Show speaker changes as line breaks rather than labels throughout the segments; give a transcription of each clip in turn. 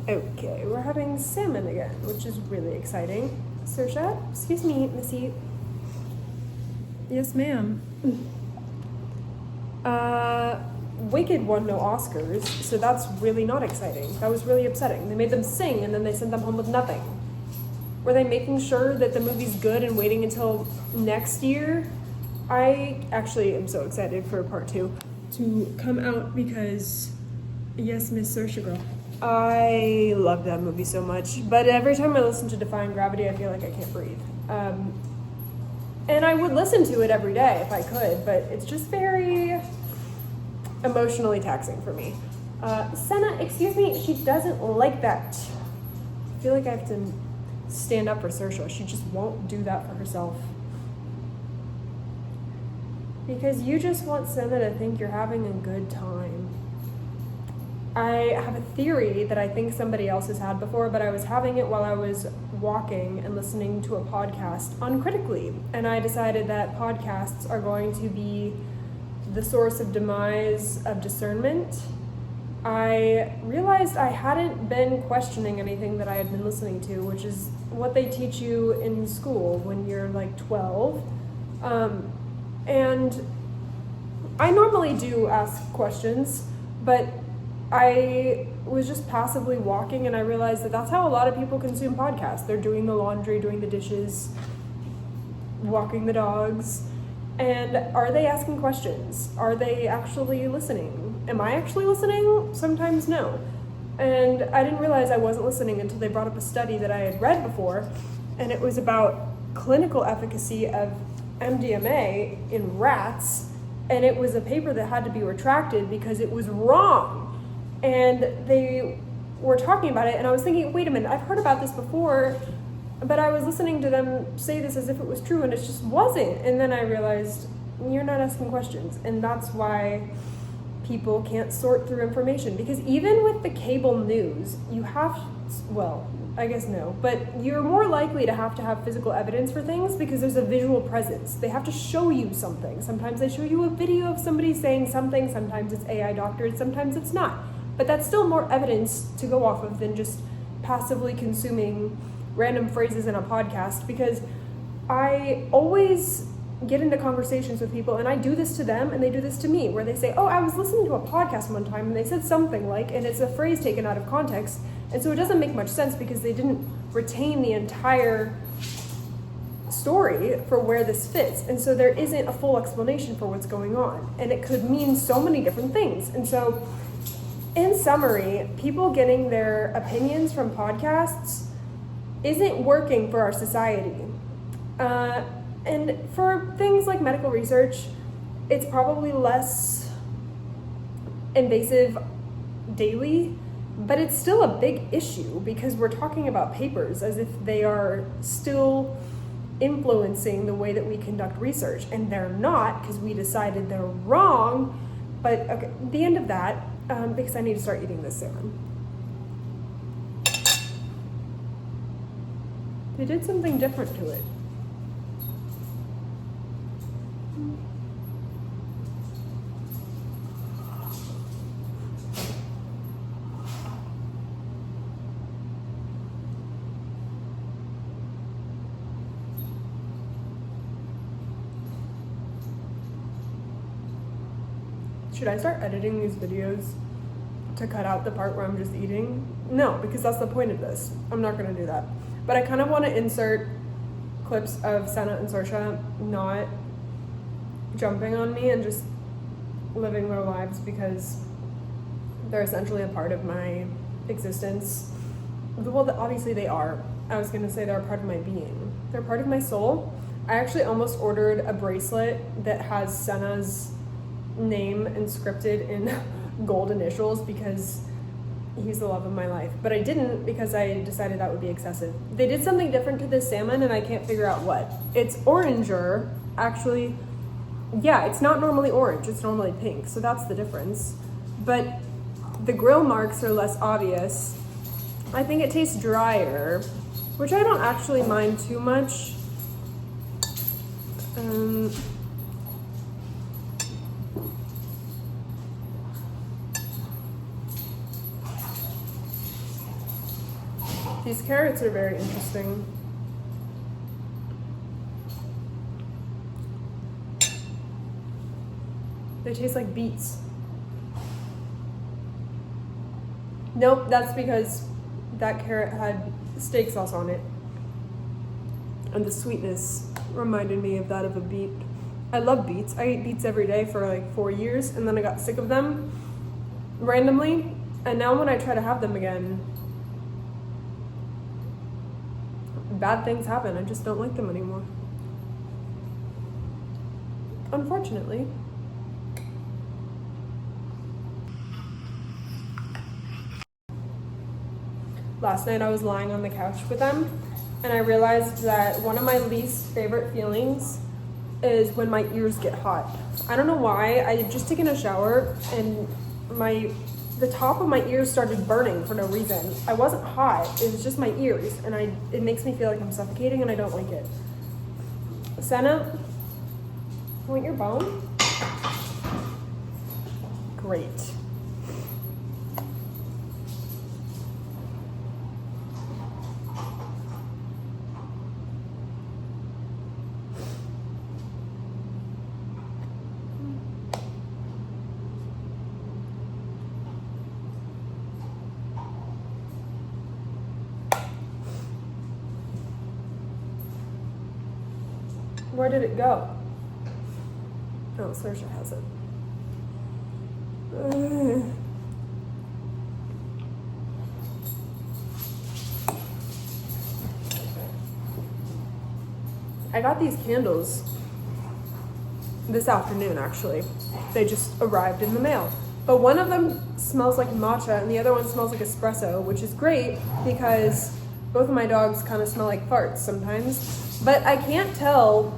Okay, we're having salmon again, which is really exciting. Saoirse, excuse me, Missy.
Yes, ma'am.
Wicked won no Oscars, so that's really not exciting. That was really upsetting. They made them sing and then they sent them home with nothing. Were they making sure that the movie's good and waiting until next year? I actually am so excited for part 2
To come out because, yes, Miss Saoirse girl.
I love that movie so much, but every time I listen to Defying Gravity, I feel like I can't breathe. And I would listen to it every day if I could, but it's just very emotionally taxing for me. Senna, excuse me, she doesn't like that. I feel like I have to stand up for Saoirse. She just won't do that for herself. Because you just want Senna to think you're having a good time. I have a theory that I think somebody else has had before, but I was having it while I was walking and listening to a podcast uncritically. And I decided that podcasts are going to be the source of demise of discernment. I realized I hadn't been questioning anything that I had been listening to, which is what they teach you in school when you're like 12. And I normally do ask questions, but I was just passively walking and I realized that that's how a lot of people consume podcasts. They're doing the laundry, doing the dishes, walking the dogs. And are they asking questions? Are they actually listening? Am I actually listening? Sometimes no. And I didn't realize I wasn't listening until they brought up a study that I had read before, and it was about clinical efficacy of MDMA in rats, and it was a paper that had to be retracted because it was wrong. And they were talking about it, and I was thinking, wait a minute, I've heard about this before, but I was listening to them say this as if it was true, and it just wasn't. And then I realized, you're not asking questions, and that's why people can't sort through information. Because even with the cable news, you have, well, I guess no, but you're more likely to have physical evidence for things because there's a visual presence. They have to show you something. Sometimes they show you a video of somebody saying something, sometimes it's AI doctored, sometimes it's not. But that's still more evidence to go off of than just passively consuming random phrases in a podcast, because I always get into conversations with people, and I do this to them and they do this to me, where they say, oh, I was listening to a podcast one time and they said something like, and it's a phrase taken out of context, and so it doesn't make much sense because they didn't retain the entire story for where this fits, and so there isn't a full explanation for what's going on, and it could mean so many different things. And so in summary, people getting their opinions from podcasts isn't working for our society. And for things like medical research, it's probably less invasive daily, but it's still a big issue because we're talking about papers as if they are still influencing the way that we conduct research, and they're not, because we decided they're wrong. But okay, the end of that, because I need to start eating this salmon. They did something different to it. Should I start editing these videos to cut out the part where I'm just eating? No, because that's the point of this. I'm not going to do that. But I kind of want to insert clips of Senna and Saoirse not jumping on me and just living their lives, because they're essentially a part of my existence. Well, obviously they are. I was going to say they're a part of my being. They're part of my soul. I actually almost ordered a bracelet that has Senna's name inscripted in gold initials because he's the love of my life, but I didn't because I decided that would be excessive. They did something different to this salmon and I can't figure out what. It's oranger, actually. Yeah, it's not normally orange, it's normally pink, so that's the difference. But the grill marks are less obvious. I think it tastes drier, which I don't actually mind too much. These carrots are very interesting. They taste like beets. Nope, that's because that carrot had steak sauce on it. And the sweetness reminded me of that of a beet. I love beets. I ate beets every day for like 4 years, and then I got sick of them randomly. And now when I try to have them again, bad things happen. I just don't like them anymore. Unfortunately. Last night I was lying on the couch with them, and I realized that one of my least favorite feelings is when my ears get hot. I don't know why. I had just taken a shower and the top of my ears started burning for no reason. I wasn't hot, it was just my ears, and it makes me feel like I'm suffocating, and I don't like it. Senna, want your bone? Great. Where did it go? Oh, Saoirse has it. I got these candles this afternoon, actually. They just arrived in the mail. But one of them smells like matcha and the other one smells like espresso, which is great because both of my dogs kind of smell like farts sometimes. But I can't tell.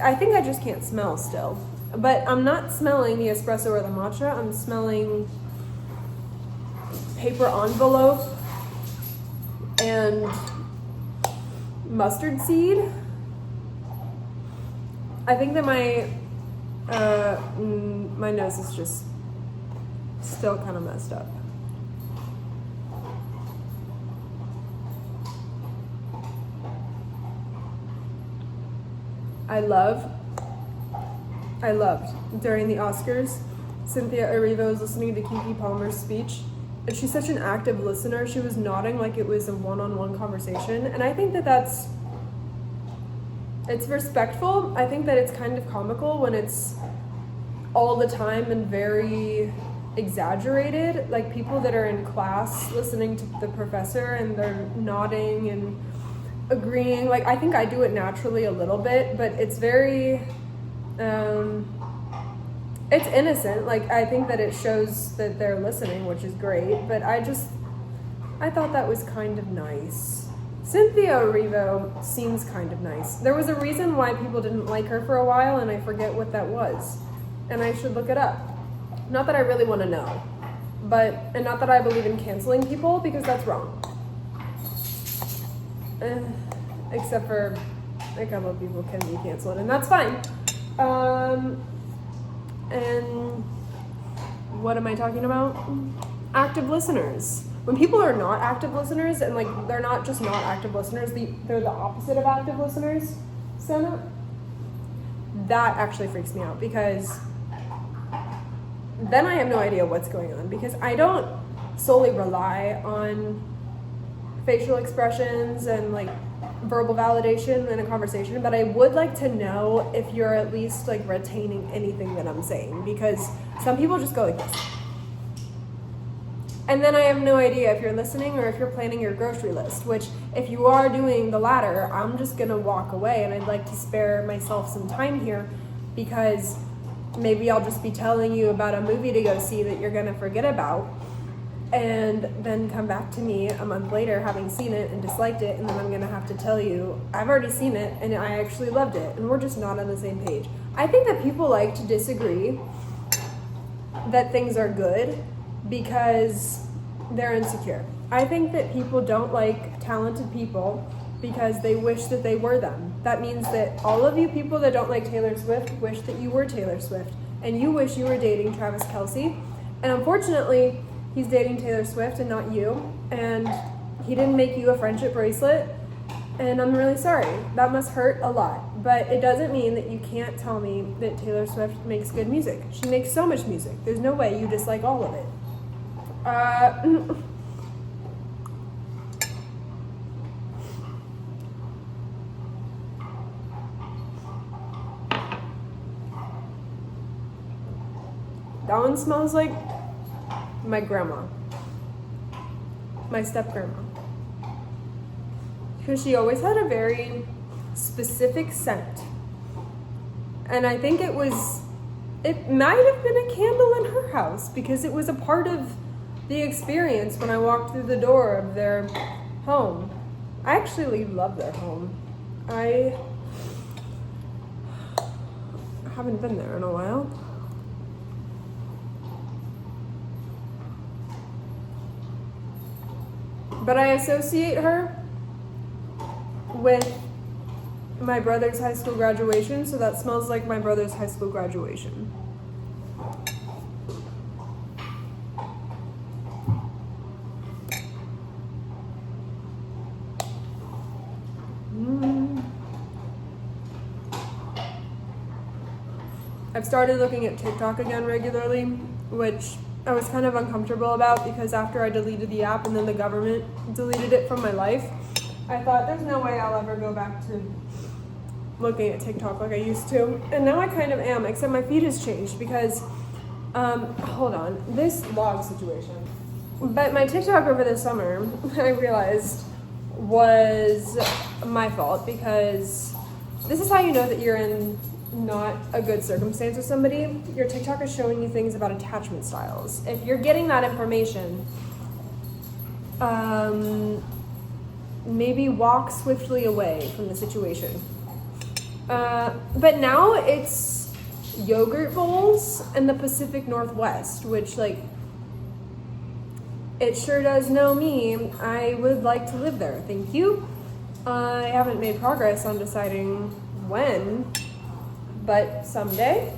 I think I just can't smell still. But I'm not smelling the espresso or the matcha. I'm smelling paper envelope and mustard seed. I think that my nose is just still kind of messed up. I loved during the Oscars, Cynthia Erivo was listening to Keke Palmer's speech, and she's such an active listener. She was nodding like it was a one-on-one conversation, and I think that it's respectful. I think that it's kind of comical when it's all the time and very exaggerated, like people that are in class listening to the professor and they're nodding and agreeing. Like, I think I do it naturally a little bit, but it's very it's innocent. Like, I think that it shows that they're listening, which is great, but I thought that was kind of nice. Cynthia Erivo seems kind of nice. There was a reason why people didn't like her for a while, and I forget what that was, and I should look it up. Not that I really want to know, and not that I believe in canceling people, because that's wrong. Except for a couple of people can be canceled, and that's fine. And what am I talking about? Active listeners. When people are not active listeners, and like they're not just not active listeners, they're the opposite of active listeners, Senna, that actually freaks me out, because then I have no idea what's going on, because I don't solely rely on facial expressions and like verbal validation in a conversation, but I would like to know if you're at least like retaining anything that I'm saying, because some people just go like this. And then I have no idea if you're listening or if you're planning your grocery list, which if you are doing the latter, I'm just gonna walk away, and I'd like to spare myself some time here, because maybe I'll just be telling you about a movie to go see that you're gonna forget about, and then come back to me a month later having seen it and disliked it, and then I'm gonna have to tell you I've already seen it and I actually loved it, and we're just not on the same page. I think that people like to disagree that things are good because they're insecure. I think that people don't like talented people because they wish that they were them. That means that all of you people that don't like Taylor Swift wish that you were Taylor Swift, and you wish you were dating Travis Kelce, and unfortunately he's dating Taylor Swift and not you, and he didn't make you a friendship bracelet, and I'm really sorry. That must hurt a lot. But it doesn't mean that you can't tell me that Taylor Swift makes good music. She makes so much music. There's no way you dislike all of it. That one smells like my grandma. My step-grandma. Because she always had a very specific scent. And I think it might have been a candle in her house because it was a part of the experience when I walked through the door of their home. I actually love their home. I haven't been there in a while. But I associate her with my brother's high school graduation, so that smells like my brother's high school graduation. I've started looking at TikTok again regularly, which I was kind of uncomfortable about because after I deleted the app and then the government deleted it from my life, I thought there's no way I'll ever go back to looking at TikTok like I used to. And now I kind of am, except my feed has changed because, hold on, this log situation. But my TikTok over the summer, I realized, was my fault because this is how you know that you're in not a good circumstance with somebody. Your TikTok is showing you things about attachment styles. If you're getting that information, maybe walk swiftly away from the situation. But now it's yogurt bowls in the Pacific Northwest, which, like, it sure does know me. I would like to live there. Thank you. I haven't made progress on deciding when, but someday.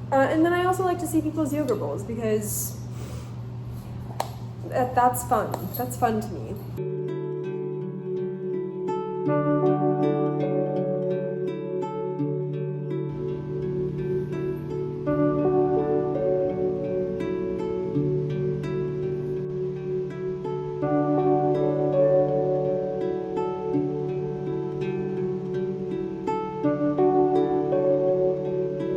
And then I also like to see people's yogurt bowls because that's fun. That's fun to me.